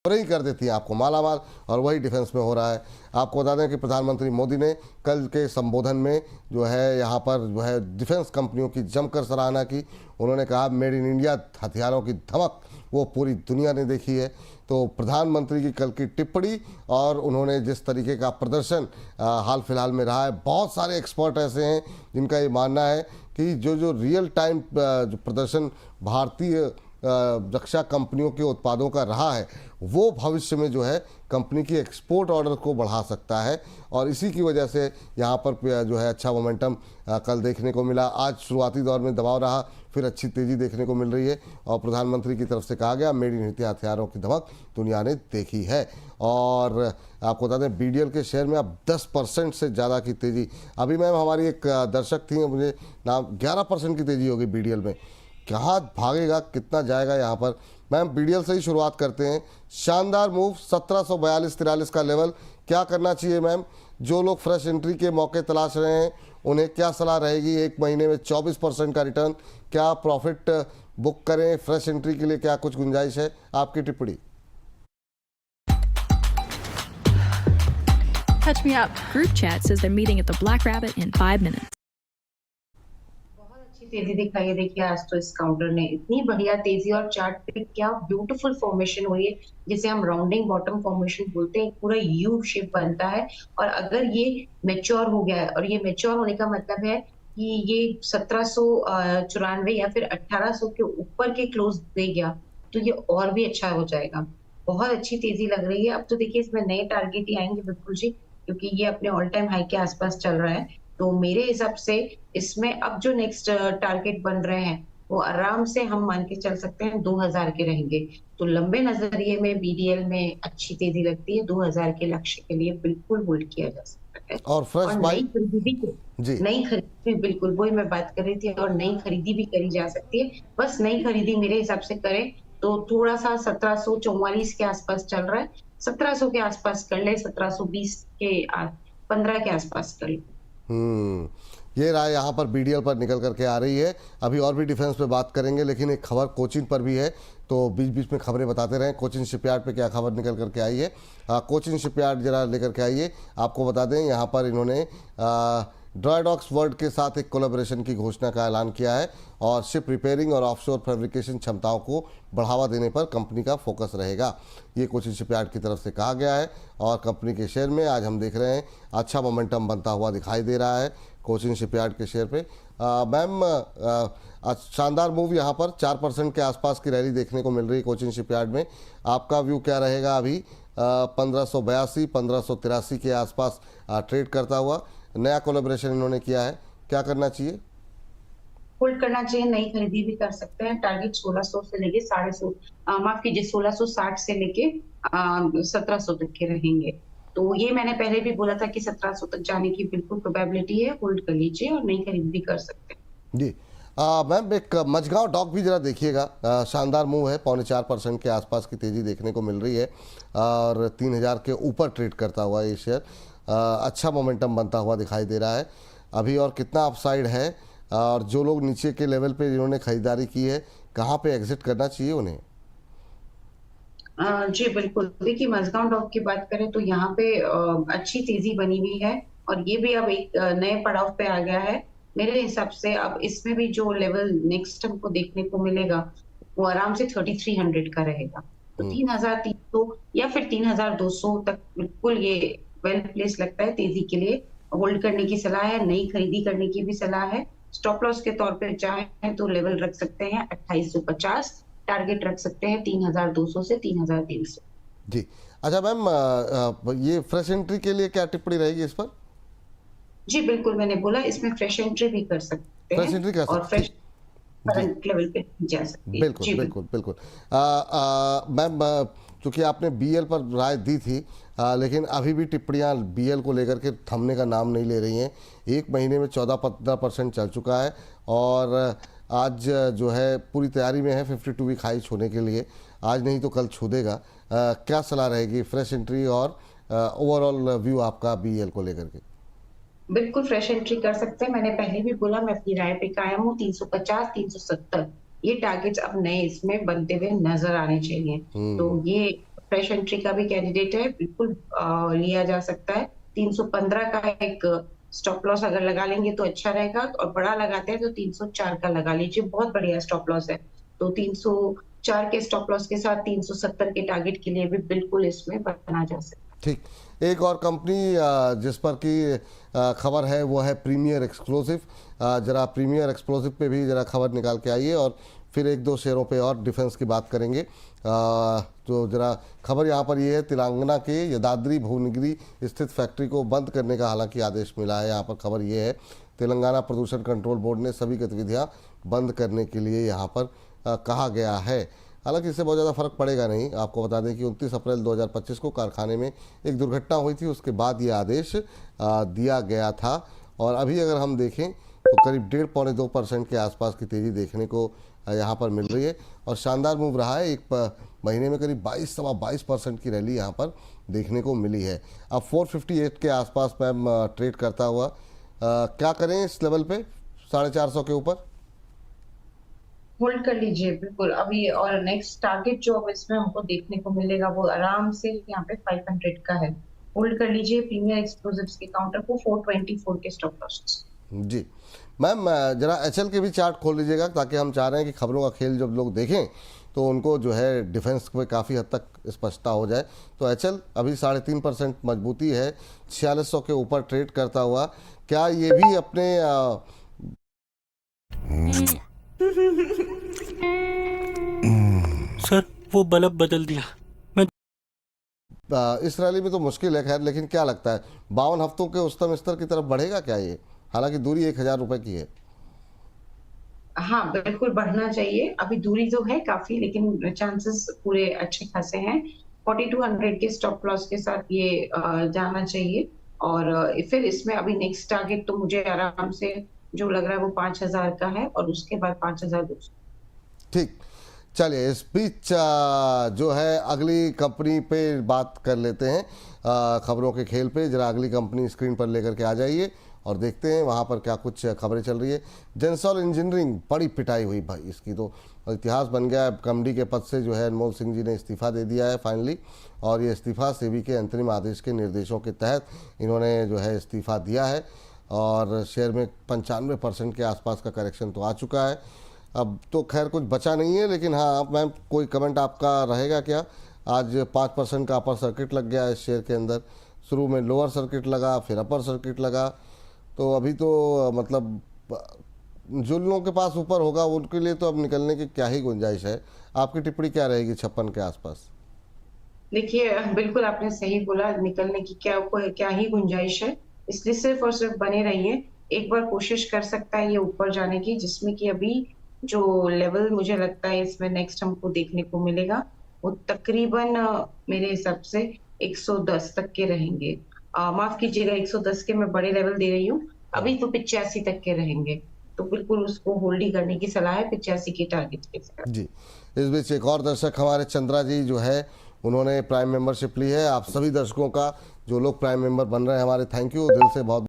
Spray ही कर देती हैं आपको मालामाल, और वही डिफेंस में हो रहा है। आपको बता दें कि प्रधानमंत्री मोदी ने कल के संबोधन में जो है यहाँ पर जो है डिफेंस कंपनियों की जमकर सराहना की। उन्होंने कहा मेड इन इंडिया हथियारों की धमक वो पूरी दुनिया ने देखी है। तो प्रधानमंत्री की कल की टिप्पणी और उन्होंने जिस तरीके का प्रदर्शन हाल फिलहाल में रहा है, बहुत सारे एक्सपर्ट ऐसे हैं जिनका ये मानना है कि जो रियल टाइम जो प्रदर्शन भारतीय रक्षा कंपनियों के उत्पादों का रहा है, वो भविष्य में जो है कंपनी की एक्सपोर्ट ऑर्डर को बढ़ा सकता है। और इसी की वजह से यहाँ पर जो है अच्छा मोमेंटम कल देखने को मिला। आज शुरुआती दौर में दबाव रहा, फिर अच्छी तेज़ी देखने को मिल रही है, और प्रधानमंत्री की तरफ से कहा गया मेड इन इंडिया हथियारों की धमक दुनिया ने देखी है। और आपको बता दें BDL के शेयर में अब 10% से ज़्यादा की तेज़ी। अभी मैम हमारी एक दर्शक थी, मुझे नाम 11% की तेज़ी होगी BDL में। कहाँ भागेगा, कितना जाएगा यहाँ पर? मैम BDL से ही शुरुआत करते हैं। शानदार मूव 1742-43 का लेवल, क्या करना चाहिए मैम? जो लोग फ्रेश एंट्री के मौके तलाश रहे हैं उन्हें क्या सलाह रहेगी? एक महीने में 24% का रिटर्न, क्या प्रॉफिट बुक करें? फ्रेश एंट्री के लिए क्या कुछ गुंजाइश है? आपकी टिप्पणी। Touch me up. Group chat says they're meeting at the Black Rabbit in 5 minutes. बहुत अच्छी तेजी दिखाई है। देखिए आज तो इस काउंटर ने इतनी बढ़िया तेजी, और चार्ट पे क्या ब्यूटीफुल फॉर्मेशन हुई है, जिसे हम राउंडिंग बॉटम फॉर्मेशन बोलते हैं। पूरा यू शेप बनता है, और अगर ये मैच्योर हो गया है, और ये मैच्योर होने का मतलब है कि ये 1794 या फिर 1800 के ऊपर के क्लोज दे गया तो ये और भी अच्छा हो जाएगा। बहुत अच्छी तेजी लग रही है। अब तो देखिए इसमें नए टारगेट ही आएंगे बिल्कुल जी, क्योंकि ये अपने ऑल टाइम हाई के आसपास चल रहा है। तो मेरे हिसाब से इसमें अब जो नेक्स्ट टारगेट बन रहे हैं वो आराम से हम मान के चल सकते हैं 2000 के रहेंगे। तो लंबे नजरिए में BDL में अच्छी तेजी लगती है। 2000 के लक्ष्य के लिए बिल्कुल होल्ड किया जा सकता है। और फ्रेश बाई नई खरीदी बिल्कुल वही मैं बात कर रही थी, और नई खरीदी भी करी जा सकती है। बस नई खरीदी मेरे हिसाब से करें तो थोड़ा सा 1744 के आसपास चल रहा है, 1700 के आसपास कर ले, 1720 के 15 के आसपास कर ले। ये राय यहाँ पर BDL पर निकल करके आ रही है। अभी और भी डिफेंस पे बात करेंगे, लेकिन एक खबर कोचिन पर भी है, तो बीच बीच में खबरें बताते रहें। कोचिन शिपयार्ड पे क्या खबर निकल करके आई है? कोचिन शिपयार्ड जरा लेकर के आइए। आपको बता दें यहाँ पर इन्होंने ड्राइडॉक्स वर्ल्ड के साथ एक कोलैबोरेशन की घोषणा का ऐलान किया है, और शिप रिपेयरिंग और ऑफशोर फैब्रिकेशन क्षमताओं को बढ़ावा देने पर कंपनी का फोकस रहेगा, ये कोचिन शिपयार्ड की तरफ से कहा गया है। और कंपनी के शेयर में आज हम देख रहे हैं अच्छा मोमेंटम बनता हुआ दिखाई दे रहा है कोचिन शिपयार्ड के शेयर पे। मैम शानदार मूव यहाँ पर 4% के आसपास की रैली देखने को मिल रही है कोचिन शिपयार्ड में। आपका व्यू क्या रहेगा? अभी 1582-1583 के आसपास ट्रेड करता हुआ, नया कोलैबोरेशन इन्होंने किया है, क्या करना चाहिए? होल्ड करना चाहिए, नई खरीदी भी कर सकते हैं। टारगेट 1600 से लेके 1650 माफ कीजिए 1660 से लेके 1700 तक के रहेंगे। तो ये मैंने पहले भी बोला था कि 1700 तक जाने की बिल्कुल प्रोबेबिलिटी है। होल्ड कर लीजिए और नई खरीदी भी कर सकते हैं जी। मैम एक मझगांव डॉक भी जरा देखिएगा, शानदार मूव है, 4.25% के आसपास की तेज़ी देखने को मिल रही है, और 3000 के ऊपर ट्रेड करता हुआ ये शेयर अच्छा मोमेंटम बनता हुआ दिखाई दे रहा है। अभी और कितना अपसाइड है, और जो लोग नीचे के लेवल पे जिन्होंने खरीदारी की है, कहाँ पे एग्जिट करना चाहिए उन्हें? जी बिल्कुल। देखिए मझगांव डॉक की बात करें तो यहाँ पे अच्छी तेजी बनी हुई है, और ये भी अब एक नए पड़ाव पे आ गया है। मेरे हिसाब से अब इसमें भी जो लेवल नेक्स्ट हमको देखने को मिलेगा वो आराम से 3300 का रहेगा। तो 3300 या फिर 3200 तक बिल्कुल ये वेल प्लेस लगता है तेजी के लिए। होल्ड करने की सलाह है, नई खरीदी करने की भी सलाह है। स्टॉप लॉस के तौर पे चाहे तो लेवल रख सकते हैं 2850, टारगेट रख सकते हैं 3200 से 3300। जी अच्छा मैम, ये फ्रेश एंट्री के लिए क्या टिप्पणी रहेगी इस पर? जी बिल्कुल, मैंने बोला इसमें फ्रेश एंट्री भी कर सकते हैं, फ्रेश एंट्री कर और फ्रेश सकते करंट लेवल पे जा सकती है। बिल्कुल जी बिल्कुल बिल्कुल। मैम चूँकि आपने BL पर राय दी थी, लेकिन अभी भी टिप्पणियाँ BL को लेकर के थमने का नाम नहीं ले रही हैं। एक महीने में 14-15% चल चुका है, और आज जो है पूरी तैयारी में है 52 वीक हाई छूने के लिए, आज नहीं तो कल छू देगा। क्या सलाह रहेगी फ्रेश एंट्री और ओवरऑल व्यू आपका BL को लेकर के? बिल्कुल फ्रेश एंट्री कर सकते हैं। मैंने पहले भी बोला मैं अपनी राय पे कायम हूँ। 350 370 ये टारगेट्स अब नए इसमें बनते हुए नजर आने चाहिए। तो ये फ्रेश एंट्री का भी कैंडिडेट है, बिल्कुल लिया जा सकता है। 315 का एक स्टॉप लॉस अगर लगा लेंगे तो अच्छा रहेगा, और बड़ा लगाते हैं तो 304 का लगा लीजिए, बहुत बढ़िया स्टॉप लॉस है। तो 304 के स्टॉप लॉस के साथ 370 के टारगेट के लिए भी बिल्कुल इसमें बना जा सकता है। ठीक। एक और कंपनी जिस पर की खबर है वो है प्रीमियर एक्सप्लोसिव। जरा प्रीमियर एक्सप्लोसिव पे भी जरा खबर निकाल के आइए, और फिर एक दो शेयरों पे और डिफेंस की बात करेंगे। तो जरा खबर यहाँ पर ये है, तेलंगाना के यदाद्री भुवनगिरी स्थित फैक्ट्री को बंद करने का हालांकि आदेश मिला है। यहाँ पर खबर ये है, तेलंगाना प्रदूषण कंट्रोल बोर्ड ने सभी गतिविधियाँ बंद करने के लिए यहाँ पर कहा गया है। हालांकि इससे बहुत ज़्यादा फर्क पड़ेगा नहीं। आपको बता दें कि 29 अप्रैल 2025 को कारखाने में एक दुर्घटना हुई थी, उसके बाद ये आदेश दिया गया था। और अभी अगर हम देखें तो करीब 1.5-2% के आसपास की तेज़ी देखने को यहाँ पर मिल रही है, और शानदार मूव रहा है। एक महीने में करीब 22-22% की रैली यहाँ पर देखने को मिली है। अब 458 के आसपास मैम ट्रेड करता हुआ क्या करें इस लेवल पे 450 के ऊपर? होल्ड कर लीजिए बिल्कुल अभी, और नेक्स्ट टारगेट जो अब इसमें हमको देखने को मिलेगा वो आराम से यहाँ पे 500 का है। होल्ड कर लीजिए प्रीमियर एक्सप्लोसिव्स के काउंटर को 424 के स्टॉप लॉस। जी मैम, जरा एचएल के भी चार्ट खोल लीजिएगा, ताकि हम चाह रहे हैं कि खबरों का खेल जब लोग देखें तो उनको जो है डिफेंस पे काफ़ी हद तक स्पष्टता हो जाए। तो एचएल अभी 3.5% मजबूती है, 4600 के ऊपर ट्रेड करता हुआ। क्या ये भी अपने सर वो बल्ब बदल दिया। इस रैली में तो मुश्किल है खैर, लेकिन क्या लगता है 52 हफ्तों के उच्चतम स्तर की तरफ बढ़ेगा क्या ये? हालांकि दूरी 1000 रुपए की है। हाँ बिल्कुल बढ़ना चाहिए, अभी दूरी तो है काफी, लेकिन चांसेस पूरे अच्छे खासे हैं। 4200 के स्टॉप लॉस के साथ ये जाना चाहिए, और फिर इसमें अभी नेक्स्ट टारगेट तो मुझे आराम से जो लग रहा है वो 5000 का है, और उसके बाद 5200। ठीक, चलिए इस बीच जो है अगली कंपनी पे बात कर लेते हैं। खबरों के खेल पे जरा अगली कंपनी स्क्रीन पर लेकर के आ जाइए और देखते हैं वहाँ पर क्या कुछ खबरें चल रही है। जेंसॉल इंजीनियरिंग बड़ी पिटाई हुई भाई, इसकी तो इतिहास बन गया। कमडी के पद से जो है अनमोल सिंह जी ने इस्तीफा दे दिया है फाइनली, और ये इस्तीफा सेबी के अंतरिम आदेश के निर्देशों के तहत इन्होंने जो है इस्तीफा दिया है, और शेयर में 95% के आसपास का करेक्शन तो आ चुका है। अब तो खैर कुछ बचा नहीं है, लेकिन हाँ मैम कोई कमेंट आपका रहेगा क्या? आज 5% का अपर सर्किट लग गया है इस शेयर के अंदर। शुरू में लोअर सर्किट लगा, फिर अपर सर्किट लगा, तो अभी तो मतलब जो लोगों के पास ऊपर होगा उनके लिए तो अब निकलने की क्या ही गुंजाइश है। आपकी टिप्पणी क्या रहेगी 56 के आसपास? देखिए बिल्कुल आपने सही बोला, निकलने की क्या ही गुंजाइश है, इसलिए सिर्फ और सिर्फ बने रहिए। एक बार कोशिश कर सकता है ये ऊपर जाने की, जिसमें कि अभी जो लेवल मुझे लगता है इसमें नेक्स्ट हमको देखने को मिलेगा वो तकरीबन मेरे हिसाब से 110 तक के रहेंगे। माफ कीजिएगा 110 के मैं बड़े लेवल दे रही हूँ, अभी तो 85 तक के रहेंगे, तो बिल्कुल उसको होल्ड ही करने की सलाह है 85 के टारगेट के साथ। जी, इस बीच एक और दर्शक हमारे चंद्रा जी जो है उन्होंने प्राइम मेंबरशिप ली है। आप सभी दर्शकों का जो लोग प्राइम मेंबर बन रहे हैं हमारे, थैंक यू दिल से, बहुत